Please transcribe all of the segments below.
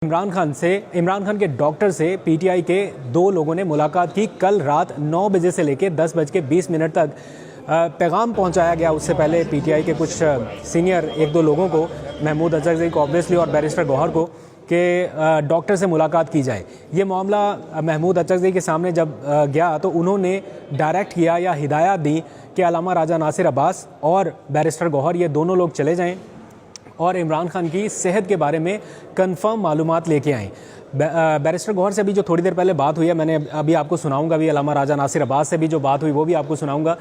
इमरान खान के डॉक्टर से पीटीआई के दो लोगों ने मुलाकात की। कल रात 9 बजे से लेकर 10:20 तक पैगाम पहुंचाया गया। उससे पहले पीटीआई के कुछ सीनियर एक दो लोगों को, महमूद अचकज़ई को ऑब्वियसली और बैरिस्टर गौहर को, कि डॉक्टर से मुलाकात की जाए। ये मामला महमूद अचकज़ई के सामने जब गया तो उन्होंने डायरेक्ट किया या हिदायत दी कि अल्लामा राजा नासिर अब्बास और बैरिस्टर गौहर ये दोनों लोग चले जाएं और इमरान खान की सेहत के बारे में कंफर्म मालूमात लेके आएँ। बैरिस्टर गौहर से भी जो थोड़ी देर पहले बात हुई है, मैंने अभी आपको सुनाऊंगा भी। अल्लामा राजा नासिर अब्बास से भी जो बात हुई वो भी आपको सुनाऊंगा।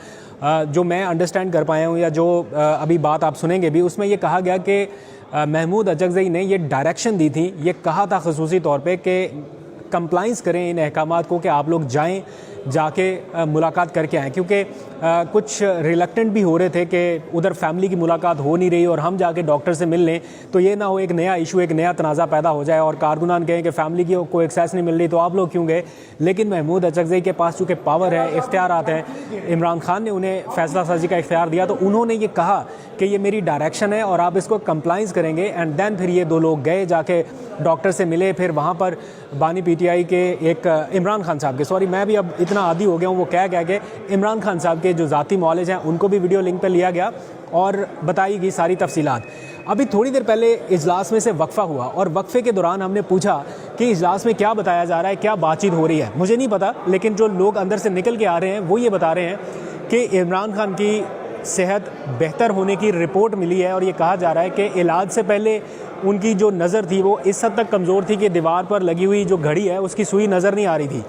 जो मैं अंडरस्टैंड कर पाया हूँ या जो अभी बात आप सुनेंगे भी, उसमें ये कहा गया कि महमूद अचकज़ई ने ये डायरेक्शन दी थी, ये कहा था ख़ुसूसी तौर पे कि कंप्लाइंस करें इन अहकामात को कि आप लोग जाएं, जाके मुलाकात करके आएँ, क्योंकि कुछ रिलक्टेंट भी हो रहे थे कि उधर फैमिली की मुलाकात हो नहीं रही और हम जाके डॉक्टर से मिल लें तो ये ना हो एक नया इशू, एक नया तनाज़ा पैदा हो जाए और कारकुनान कहें कि फैमिली की कोई एक्सेस नहीं मिल रही तो आप लोग क्यों गए। लेकिन महमूद अचकज़ई के पास चूँकि पावर है, इख्तियारात हैं, इमरान खान ने उन्हें फैसला साजी का इख्तियार दिया, तो उन्होंने ये कहा कि ये मेरी डायरेक्शन है और आप इसको कंप्लाइंस करेंगे। एंड देन फिर ये दो लोग गए, जाके डॉक्टर से मिले। फिर वहाँ पर बानी पीटीआई के एक इमरान खान साहब के, सॉरी मैं भी अब इतना आदी हो गया हूँ, वो कह गया कि इमरान खान साहब के जो ज़ाती मौलेज हैं उनको भी वीडियो लिंक पर लिया गया और बताई गई सारी तफसीलात। अभी थोड़ी देर पहले इजलास में से वक्फा हुआ और वक्फे के दौरान हमने पूछा कि इजलास में क्या बताया जा रहा है, क्या बातचीत हो रही है। मुझे नहीं पता, लेकिन जो लोग अंदर से निकल के आ रहे हैं वो ये बता रहे हैं कि इमरान खान की सेहत बेहतर होने की रिपोर्ट मिली है और ये कहा जा रहा है कि इलाज से पहले उनकी जो नज़र थी वो इस हद तक कमज़ोर थी कि दीवार पर लगी हुई जो घड़ी है उसकी सुई नज़र नहीं आ रही थी।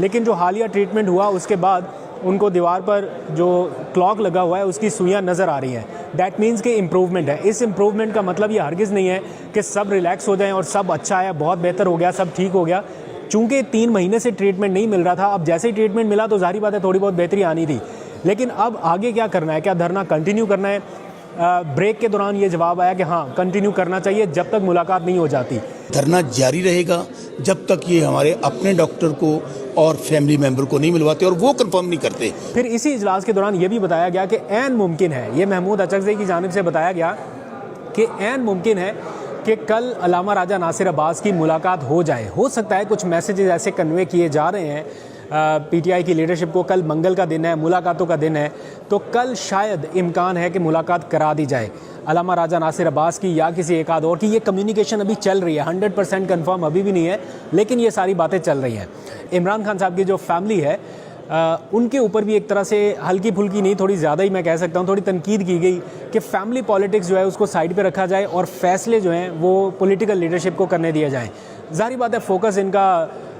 लेकिन जो हालिया ट्रीटमेंट हुआ उसके बाद उनको दीवार पर जो क्लॉक लगा हुआ है उसकी सुइयाँ नज़र आ रही हैं। दैट मीन्स कि इम्प्रूवमेंट है। इस इम्प्रूवमेंट का मतलब ये हरगिज़ नहीं है कि सब रिलैक्स हो जाएं और सब अच्छा है, बहुत बेहतर हो गया, सब ठीक हो गया। चूँकि 3 महीने से ट्रीटमेंट नहीं मिल रहा था, अब जैसे ही ट्रीटमेंट मिला तो जाहिर बात है थोड़ी बहुत बेहतरी आनी थी। लेकिन अब आगे क्या करना है? क्या धरना कंटिन्यू करना है? ब्रेक के दौरान ये जवाब आया कि हाँ कंटिन्यू करना चाहिए जब तक मुलाकात नहीं हो जाती। धरना जारी रहेगा जब तक ये हमारे अपने डॉक्टर को और फैमिली मेंबर को नहीं मिलवाते और वो कंफर्म नहीं करते। फिर इसी इजलास के दौरान ये भी बताया गया कि ऐन मुमकिन है, ये महमूद अचकज़ई की जानिब से बताया गया कि ऐन मुमकिन है कि कल अल्लामा राजा नासिर अब्बास की मुलाकात हो जाए। हो सकता है कुछ मैसेजेस ऐसे कन्वे किए जा रहे हैं पीटीआई की लीडरशिप को, कल मंगल का दिन है, मुलाकातों का दिन है, तो कल शायद इम्कान है कि मुलाकात करा दी जाए अल्लामा राजा नासिर अब्बास की या किसी एक आध और की। ये कम्युनिकेशन अभी चल रही है, 100% कन्फर्म अभी भी नहीं है, लेकिन ये सारी बातें चल रही हैं। इमरान खान साहब की जो फैमिली है उनके ऊपर भी एक तरह से हल्की फुल्की नहीं, थोड़ी ज़्यादा ही मैं कह सकता हूँ, थोड़ी तनकीद की गई कि फैमिली पॉलिटिक्स जो है उसको साइड पे रखा जाए और फैसले जो हैं वो पॉलिटिकल लीडरशिप को करने दिया जाए। जाहिर बात है फोकस इनका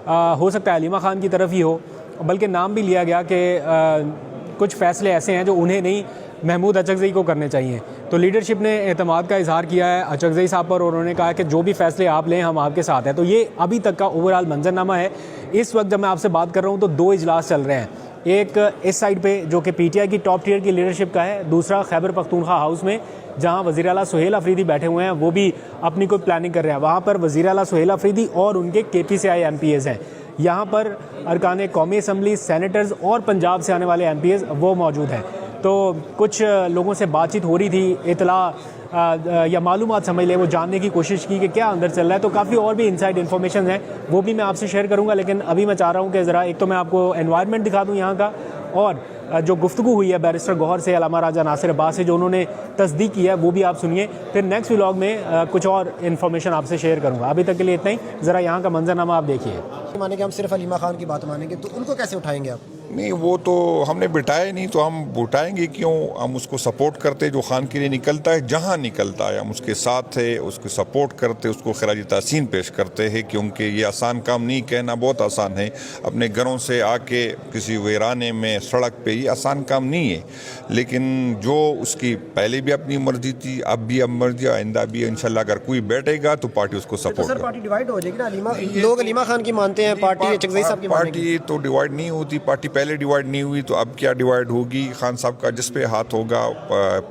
हो सकता है अलीमा खान की तरफ ही हो, बल्कि नाम भी लिया गया कि कुछ फ़ैसले ऐसे हैं जो उन्हें नहीं महमूद अचकज़ई को करने चाहिए। तो लीडरशिप ने एतमाद का इजहार किया है अचकज़ई साहब पर और उन्होंने कहा कि जो भी फ़ैसले आप लें हम आपके साथ हैं। तो ये अभी तक का ओवरऑल मंजरनामा है। इस वक्त जब मैं आपसे बात कर रहा हूँ तो 2 इजलास चल रहे हैं, एक इस साइड पे जो कि पीटीआई की टॉप टियर की लीडरशिप का है, दूसरा खैबर पख्तूनख्वा हाउस में जहाँ वज़ीर आला सुहेल अफरीदी बैठे हुए हैं, वो भी अपनी कोई प्लानिंग कर रहे हैं। वहाँ पर वज़ीर आला सुहेल अफरीदी और उनके KPCI MPs हैं। यहाँ पर अरकान कौमी असम्बली, सेनेटर्स और पंजाब से आने वाले MPs वो मौजूद हैं। तो कुछ लोगों से बातचीत हो रही थी, इतला या मालूमात समझ लें, वो जानने की कोशिश की कि क्या अंदर चल रहा है। तो काफ़ी और भी इनसाइड इन्फॉर्मेशन है, वो भी मैं आपसे शेयर करूंगा। लेकिन अभी मैं चाह रहा हूं कि ज़रा एक तो मैं आपको एनवायरनमेंट दिखा दूं यहाँ का, और जो गुफ्तगू हुई है बैरिस्टर गौहर से अल्लामा राजा नासिर अब्बास से, जो उन्होंने तस्दीक की है, वो भी आप सुनिए। फिर नेक्स्ट व्लॉग में कुछ और इन्फॉर्मेशन आपसे शेयर करूँगा। अभी तक के लिए इतना ही। ज़रा यहाँ का मंजरनामा आप देखिए। मानेंगे हम सिर्फ अलीमा खान की बात मानेंगे तो उनको कैसे उठाएंगे आप? नहीं, वो तो हमने बिठाया नहीं तो हम उठाएंगे क्यों? हम उसको सपोर्ट करते, जो खान के लिए निकलता है, जहाँ निकलता है हम उसके साथ है, उसको सपोर्ट करते, उसको खराज तहसीन पेश करते हैं। क्योंकि ये आसान काम नहीं, कहना बहुत आसान है, अपने घरों से आके किसी वीराने में सड़क पे, ये आसान काम नहीं है। लेकिन जो उसकी पहले भी अपनी मर्जी थी, अब भी अब मर्जी, आइंदा भी इंशाल्लाह अगर कोई बैठेगा तो पार्टी उसको सपोर्ट सर पार्टी डिवाइड हो जाएगी ना? लोग अलीमा खान की मानते हैं, पार्टी अचकज़ई साहब की मानेगी। पार्टी तो डिवाइड नहीं होती, पार्टी पहले डिवाइड नहीं हुई तो अब क्या डिवाइड होगी? खान साहब का जिस पे हाथ होगा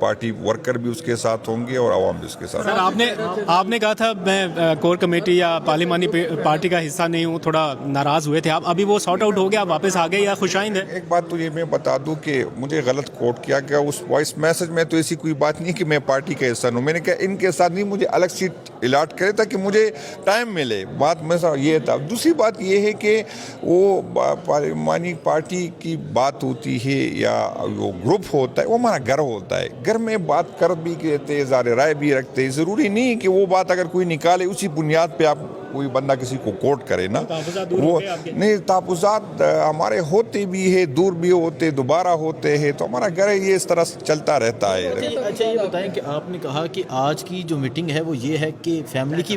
पार्टी वर्कर भी उसके साथ होंगे और आवाम भी उसके साथ। सर आपने कहा था मैं कोर कमेटी या पार्लिमानी पार्टी का हिस्सा नहीं हूँ, थोड़ा नाराज़ हुए थे आप, अभी वो सॉर्ट आउट हो गया, वापस आ गए या खुशाइंद है? एक बात तो ये मैं बता दूं कि मुझे गलत कोट किया गया उस वॉइस मैसेज में, तो ऐसी कोई बात नहीं कि मैं पार्टी का हिस्सा हूँ। मैंने कहा इनके साथ नहीं, मुझे अलग सीट इलाट करे ताकि मुझे टाइम मिले। बात में ये था। दूसरी बात ये है कि वो पार्लिमानी पार्टी की बात होती है या वो ग्रुप होता है, वो हमारा घर होता है। घर में बात कर भी लेते, इज़हार राय भी रखते। ज़रूरी नहीं कि वो बात अगर कोई निकाले उसी बुनियाद पे आप कोई बंदा किसी को कोर्ट करे ना। वो नहीं, तापुज़ात हमारे होते भी है, दूर भी होते, दोबारा होते हैं, तो हमारा घर ये इस तरह चलता रहता है। अच्छा ये बताएं कि आपने कहा कि आज की जो मीटिंग है वो ये है कि फैमिली की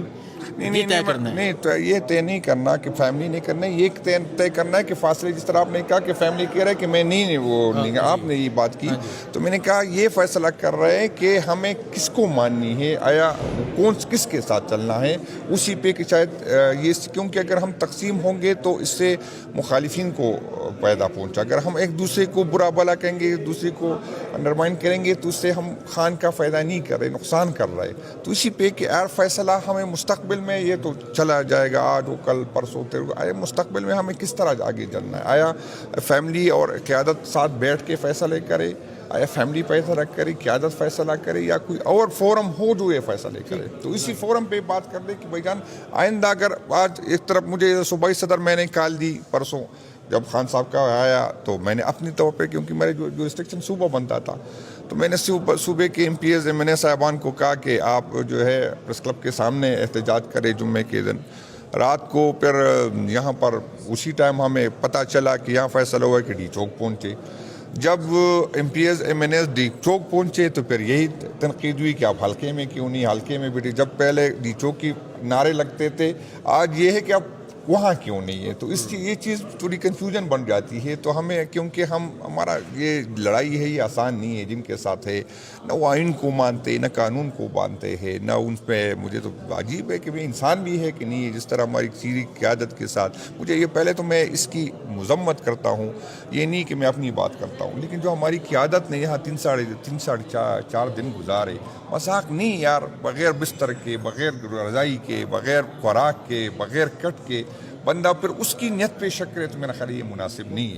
तय करना है। नहीं, तो ये तय नहीं करना कि फैमिली नहीं करना, ये तय करना है कि फासले, जिस तरह आपने कहा कि फैमिली कह रहा है कि मैं नहीं वो नहीं, आपने ये बात की, तो मैंने कहा ये फैसला कर रहे हैं कि हमें किसको माननी है, आया कौन किसके साथ चलना है, उसी पे कि शायद ये, क्योंकि अगर हम तकसीम होंगे तो इससे मुखालिफिन को पैदा पहुंचा। अगर हम एक दूसरे को बुरा भला कहेंगे, एक दूसरे को अंडरमाइन करेंगे, तो उससे हम खान का फ़ायदा नहीं कर रहे, नुकसान कर रहे। तो इसी पे कि यार फैसला हमें मुस्तकबिल में, ये तो चला जाएगा आज हो कल परसों आया, मुस्तकबिल में हमें किस तरह आगे चलना है। आया फैमिली और क़यादत साथ बैठ के फ़ैसले करे, आया फैमिली फैसला करे, क़यादत फैसला करे, या कोई और फोरम हो जो ये फैसले करे। तो इसी फोरम पे बात कर दे कि भाईजान आइंदा अगर आज एक तरफ मुझे सूबाई सदर मैंने कॉल दी परसों जब खान साहब का आया, तो मैंने अपनी तौर पे, क्योंकि मेरे जो रिस्ट्रिक्शन सूबा बनता था, तो मैंने सूबे के MPs MNA साहबान को कहा कि आप जो है प्रेस क्लब के सामने एहतजाज करें जुम्मे के दिन। रात को फिर यहाँ पर उसी टाइम हमें पता चला कि यहाँ फैसला हुआ कि डी चौक पहुँचे। जब MPs MNAs डी चौक पहुँचे तो फिर यही तनकीद हुई कि आप हल्के में क्यों नहीं, हल्के में बैठे। जब पहले डी चौक की नारे लगते थे, आज ये है कि आप वहाँ क्यों नहीं है। तो इसकी ये चीज़ थोड़ी कन्फ्यूजन बन जाती है। तो हमें, क्योंकि हमारा ये लड़ाई है, ये आसान नहीं है जिनके साथ है, न वो आइन को मानते, न कानून को मानते हैं, न उन पर, मुझे तो अजीब है कि भाई इंसान भी है कि नहीं है, जिस तरह हमारी सीरी क़यादत के साथ। मुझे ये पहले तो मैं इसकी मजम्मत करता हूँ, ये नहीं कि मैं अपनी बात करता हूँ, लेकिन जो हमारी क़यादत ने यहाँ 3-4 दिन गुजारे, मजाक नहीं यार, बग़ैर बिस्तर के, बग़ैर रज़ाई के, बग़ैर खुराक के, बग़ैर कट के बंदा फिर उसकी नियत पे शक करे, तो मेरा ख्याल ये मुनासिब नहीं है।